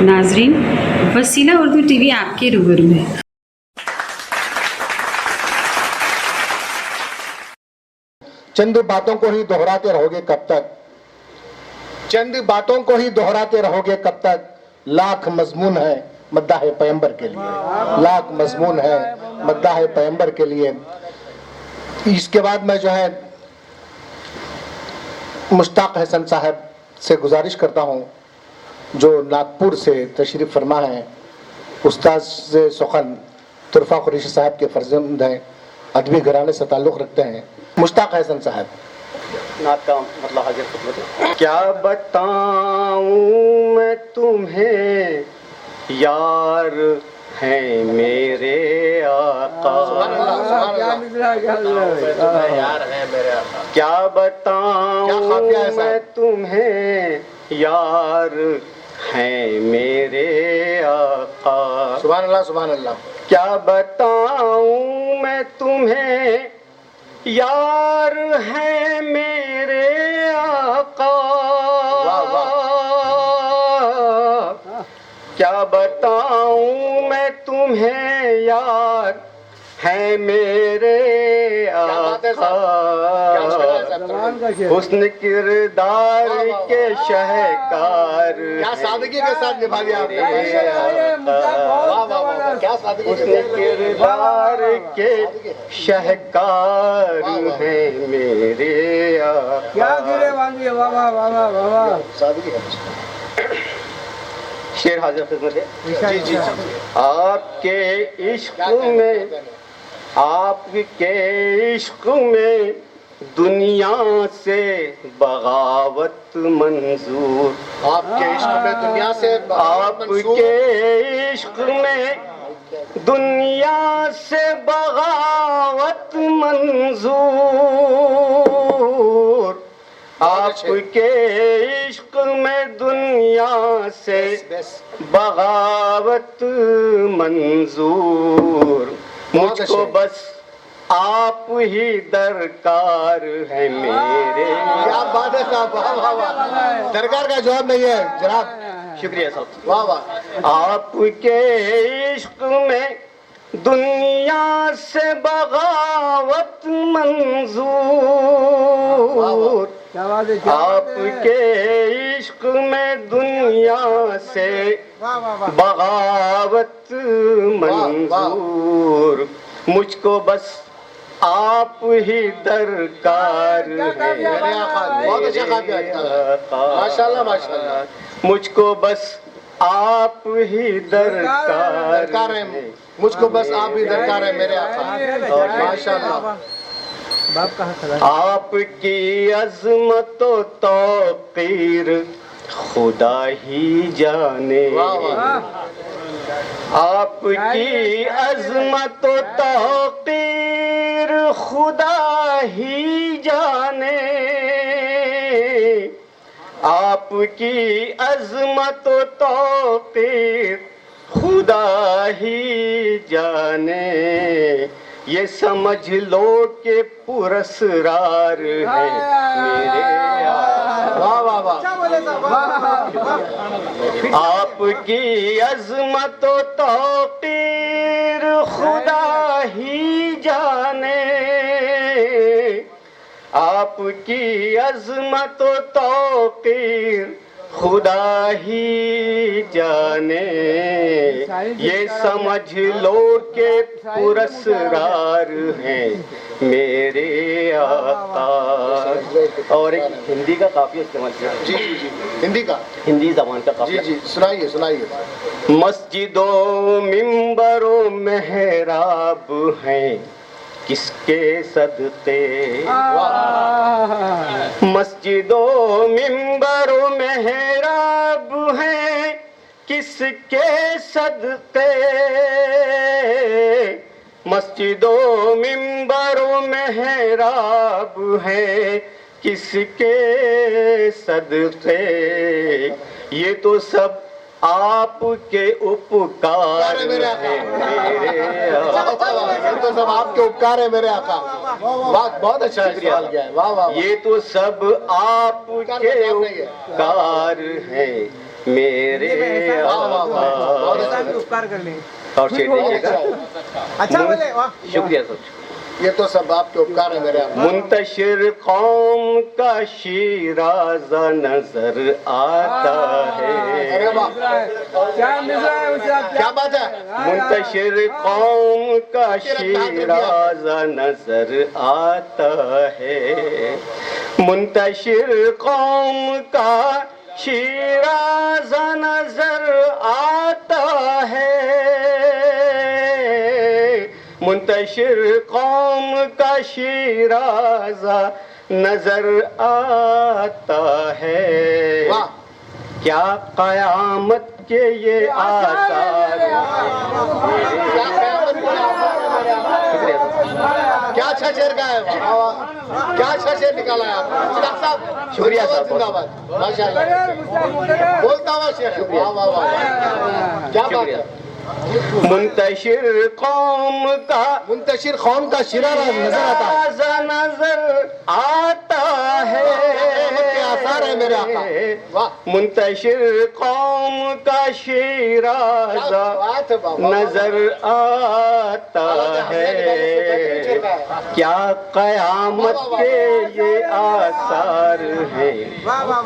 नाजरीन, वसीला उर्दू टीवी आपके रूबरू है। चंद बातों को ही दोहराते रहोगे कब तक, चंद बातों को ही दोहराते रहोगे कब तक। लाख मजमून है मद्दाह पैगंबर के लिए, लाख मजमून है मद्दाह पैगंबर के लिए। इसके बाद मैं जो है मुश्ताक हसन साहब से गुजारिश करता हूँ, जो नागपुर से तशरीफ़ फरमा हैं, उस्ताद सुखन तुरफा कुरैशी साहब के फर्जंद हैं, अदबी घराने से ताल्लुक़ रखते हैं। मुश्ताक हसन साहब नात का मतलब हाजिर खिदमत। क्या बताऊं मैं तुम्हें, यार हैं मेरे आका। क्या बताऊं मैं तुम्हें, यार हैं मेरे आका। सुभान अल्लाह सुभान अल्लाह। क्या बताऊं मैं तुम्हें, यार है मेरे आका। क्या बताऊं मैं तुम्हें, यार है मेरे आका। हुस्न किरदार के शहकार, क्या सादगी के साथ निभा दिया आपने। क्या सादगी, हुस्न किरदार के शहकार है मेरे आका। सादगी है। शेर हाजिर खिदमत है। जी जी जी। आपके इश्क में, आपके इश्क में दुनिया से बगावत मंजूर। आपके इश्क में दुनिया से आपके इश्क में दुनिया से बगावत मंजूर। आपके इश्क में दुनिया से बगावत मंजूर। मुझको बस आप ही दरकार है मेरे। क्या बात है साहब, वाह वाह वाह। दरकार का जवाब नहीं है जनाब, शुक्रिया साहब। वाह वाह। आपके इश्क में दुनिया से बगावत मंजूर। आपके इश्क में दुनिया से बगावत मंजूर। मुझको बस आप ही दरकार है मेरे आका। बहुत अच्छा काफिया है, माशाल्लाह माशाल्लाह। मुझको बस आप ही दरकार है, मुझको बस आप ही दरकार है मेरे आका। माशाल्लाह। आपकी अज़मत व तौक़ीर खुदा ही जाने। आपकी अज़मत व तौक़ीर खुदा ही जाने। आपकी अज़मत व तौक़ीर खुदा ही जाने। ये समझ लो कि पुरस्कार है मेरे आका। वाह वाह वाह। आपकी अज़मत व तौक़ीर खुदा ही जाने। आपकी अज़मत व तौक़ीर खुदा ही जाने। ये समझ लो कि पुरस्कार हैं मेरे आका। और एक हिंदी का काफिया इस्तेमाल किया। जी जी जी। हिंदी का, हिंदी जबान का जी काफिया। जी सुनाइए सुनाइए। मस्जिदों मिंबरों मेहराब हैं किसके सदके। मस्जिदों मिंबरों मेहराब हैं किसके सदके। मस्जिदों मिंबरों मेहराब हैं किसके सदके। ये तो सब आपके उपकार है मेरे ये तो सब आपके उपकार है मेरे आका। वाह बहुत अच्छा सवाल किया है। वाह वाह। ये तो सब आपके उपकार है میرے آقا. उपकार करणे. اور شعر دیکھیے گا. अच्छा बोले वाह. شکریہ سب. یہ تو سب آپ کے اپکار ہیں میرے آقا. منتشر قوم کا شیرازہ نظر آتا ارے ہے. واہ क्या मिसरा है उस्ताद. کیا بات ہے. منتشر قوم کا شیرازہ نظر آتا ہے. منتشر قوم کا شیرازہ نظر آتا ہے. منتشر قوم کا شیرازہ نظر آتا ہے. واہ کیا قیامت کے یہ آثار. کیا قیامت کی آثار ہے میرے آقا. کیا اچھا شعر گایا ہے. واہ واہ. کیا اچھا شعر نکالا ہے آپ نے. ڈاکٹر صاحب شکریہ صاحب. زندہ باد. ماشاء اللہ بولتا ہوا شعر ہے. واہ واہ واہ. کیا بات ہے. منتشر قوم کا منتشر قوم کا شیرازہ نظر آتا ہے. شیرازہ نظر آتا ہے. قیامت کے آثار ہیں میرے آقا. واہ منتشر قوم کا شیرازہ بات ہے. واہ واہ. نظر آتا ہے. کیا قیامت کے یہ آثار ہیں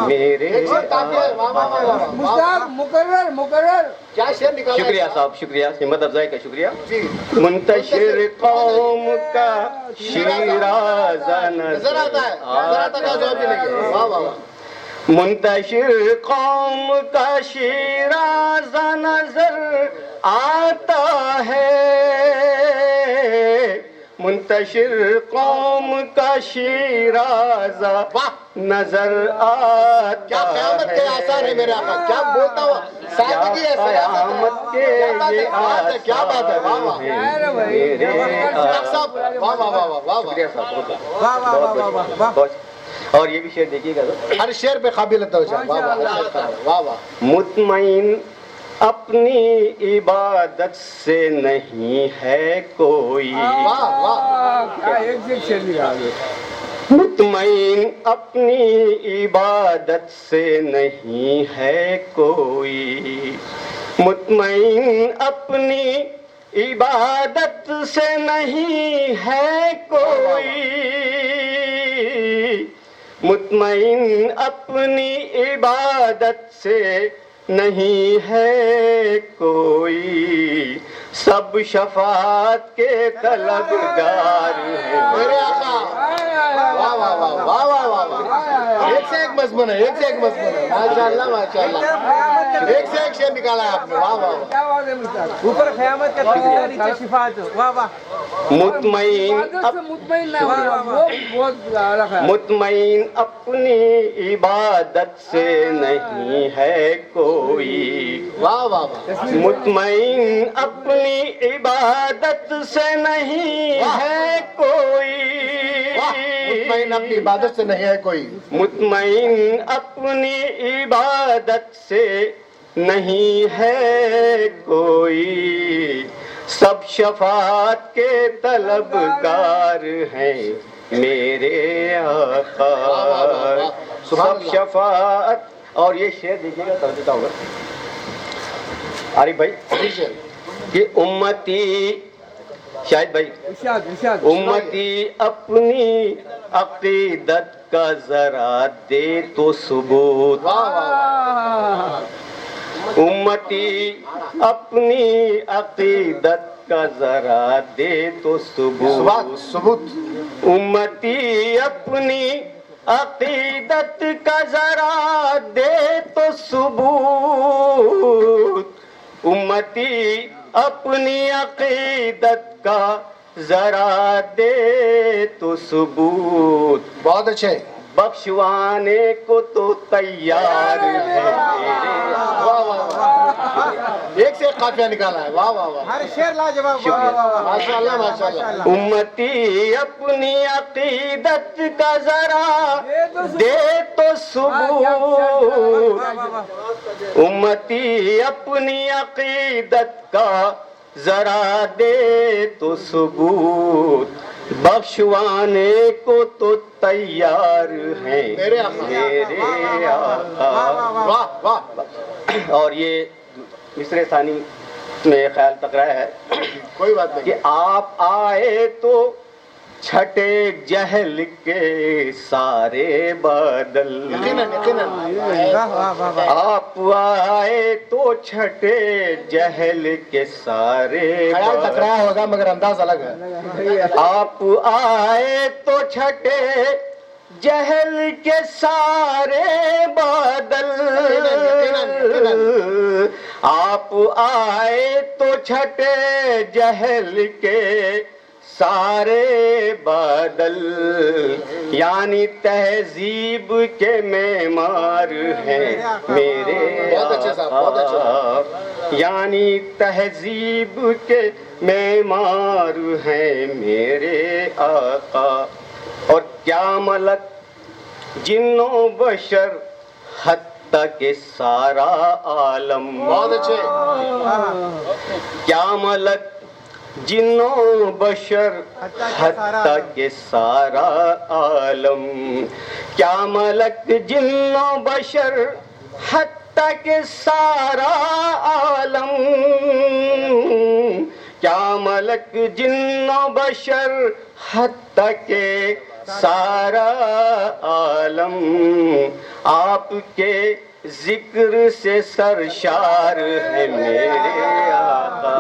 میرے ایک شعر کافی ہے. واہ واہ واہ واہ. मुस्ताक मुकर्रर मुकर्रर. کیا شعر نکالا ہے. شکریہ صاحب. شکریہ. ہمت افزائی کا شکریہ. جی منتشر قوم کا شیرازہ نظر آتا ہے. نظر آتا کا جواب بھی نہیں ہے. واہ واہ واہ. منتشر قوم کا شیرازہ نظر آتا ہے. منتشر قوم کا شیرازہ واہ نظر آتا کیا قیامت کے آثار ہے میرے آقا. کیا بولتا ہوا سادگی ہے. قیامت کے کیا بات ہے. کیا بات ہے. واہ واہ. میرے ڈاکٹر صاحب واہ واہ واہ واہ واہ. شکریہ صاحب. वाह वाह वाह वाह वाह. بہت. اور یہ بھی شعر دیکھیے گا. ہر شعر پہ قابل توجہ. واہ واہ واہ واہ. مطمئن اپنی عبادت سے نہیں ہے کوئی. واہ واہ. क्या एक से एक शेर निकाल. مطمئن اپنی عبادت سے نہیں ہے کوئی. مطمئن اپنی عبادت سے نہیں ہے کوئی. مطمئن اپنی عبادت سے نہیں ہے کوئی. سب شفاعت کے طلبگار ہیں میرے آقا. واہ واہ واہ واہ واہ واہ واہ. ایک سے ایک مضمون ہے. ایک سے ایک مضمون ہے. ماشاء اللہ ماشاء اللہ. ایک سے ایک شعر نکالا ہے آپ نے. واہ واہ واہ. क्या बात है मुस्ताक. ऊपर क़यामत का फरिश्ता नीचे शिफाअत. वाह वाह. مطمئن इबादत से मुतमईन ना होना वो बहुत अलग है. مطمئن اپنی عبادت سے نہیں ہے کوئی. واہ واہ واہ. مطمئن اپنی عبادت سے نہیں ہے کوئی. مطمئن اپنی عبادت سے نہیں ہے کوئی. مطمئن اپنی عبادت سے نہیں ہے کوئی. سب شفاعت کے طلبگار ہیں میرے آقا. سب شفاعت. اور یہ شعر دیکھیے گا توجہ ہوگا عارف بھائی کہ امتی شاہد بھائی ارشاد ارشاد. امتی اپنی عقیدت کا ذرا دے تو ثبوت. امتی اپنی عقیدت کا ذرا دے تو ثبوت. ثبوت. امتی اپنی عقیدت کا ذرا دے تو ثبوت. امتی اپنی عقیدت کا ذرا دے تو ثبوت. بہت اچھے. بخشوانے کو تو تیار ہے میرے. واہ واہ واہ. ایک سے ایک قافیہ نکالا ہے. واہ واہ واہ. ہر شعر لاجواب. واہ واہ واہ. ماشاء اللہ ماشاء اللہ. امتی اپنی عقیدت کا ذرا دے تو ثبوت. امتی اپنی عقیدت کا ذرا دے تو ثبوت. बख्शवाने को तो तैयार हैं मेरे आका। मेरे आका। वाह वाह, और ये मिसरे सानी में ख्याल तक रहा है कोई बात कि नहीं। आप आए तो छठे जहल के सारे बादल, यकीनन यकीनन। वाह वाह वाह वाह आप आए तो छठे जहल के सारे ख्याल बादल, टकराया होगा मगर अंदाज अलग है। आप आए तो छठे जहल के सारे बादल, आप आए तो छठे जहल के सारे बादल, यानी तहजीब के मेमार हैं मेरे बहुत अच्छे साहब, बहुत अच्छे आका। यानी तहजीब के मेमार हैं मेरे आका। और क्या मलक जिन्नो बशर हत्ता के सारा आलम, बहुत अच्छे। क्या मलक जिन्नो बशर हत्ता के सारा आलम, क्या मलक जिन्नो बशर हत्ता के सारा आलम, क्या मलक जिन्नो बशर हत्ता के सारा आलम, आपके जिक्र से सरशार है मेरे आका।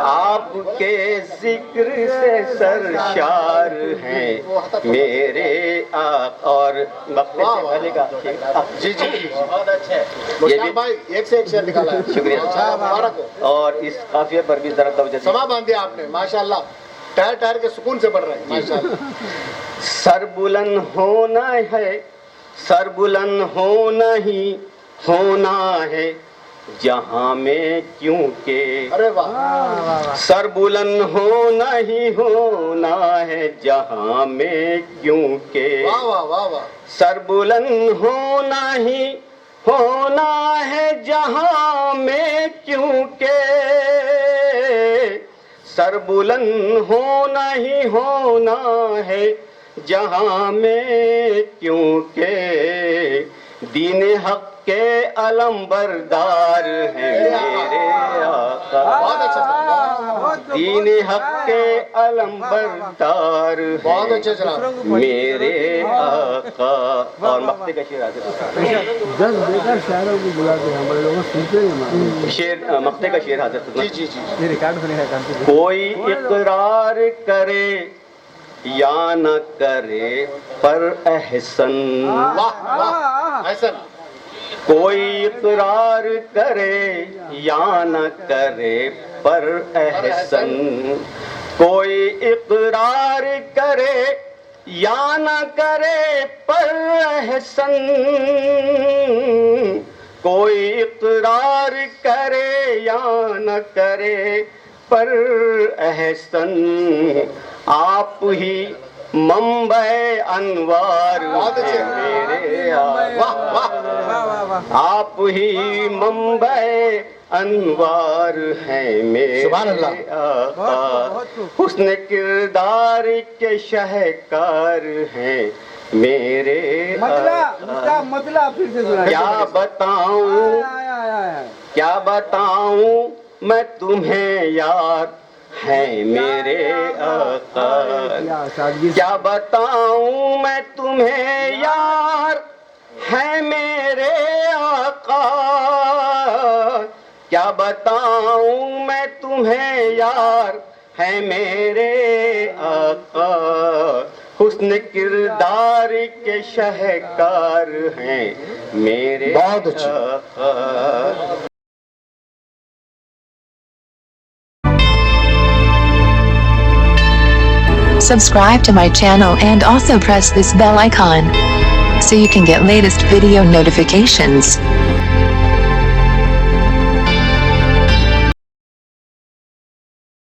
आपके जिक्र से सरशार हैं मेरे आका। और मक्ते से भलेगा जी जी जी, बहुत अच्छे ये मुश्ताक भी, भाई एक से एक शेर निकाला है। शुक्रिया। अच्छा, मुबारक हो। और इस काफिये पर भी जरा तवज्जो दीजिए। समा बांध दिया आपने माशाल्लाह, ठहर ठहर के सुकून से पढ़ रहे हैं माशाल्लाह। सरबुलंद होना है, सरबुलंद होना ही होना है जहां में, क्योंकि अरे वाह, सरबुलंद होना ही होना है जहां में, क्योंकि वाह वाह वाह वाह। सरबुलंद होना ही होना है जहां में, क्योंकि सरबुलंद होना ही होना है जहां में, क्योंकि दीन हक के अलम बरदार हैं मेरे आका। बहुत अच्छा साहब, दीन हक के अलम बरदार बहुत हैं अच्छे जनाब। मेरे आका। और मक्ते का शेर हाजिर है। 10 बेकार शायरों को बुला के हमारे लोग सुनते नहीं हमारे। शेर मक्ते का शेर हाजिर जी जी जी, ये रिकॉर्ड होने का काम। कोई इकरार करे या न करे पर एहसन, वाह वाह ऐसा। कोई इकरार करे या न करे पर एहसन, कोई इकरार करे या न करे पर एहसन, कोई इकरार करे या न करे पर एहसन, आप ही मंबे अनवार हैं मेरे आका। वाह वाह वाह। आप ही मंबे अनवार हैं मेरे सुभान अल्लाह। आका। हुस्न किरदार के शहकार हैं मेरे मतला आका। उसका मतला फिर से सुना। क्या बताऊं, क्या बताऊं मैं तुम्हें यार हैं मेरे आका। क्या बताऊं मैं तुम्हें यार है मेरे आका। क्या बताऊं मैं तुम्हें यार है मेरे आका। हुस्न किरदार के शहकार हैं मेरे बहुत अच्छे। आका। Subscribe to my channel and also press this bell icon so you can get latest video notifications.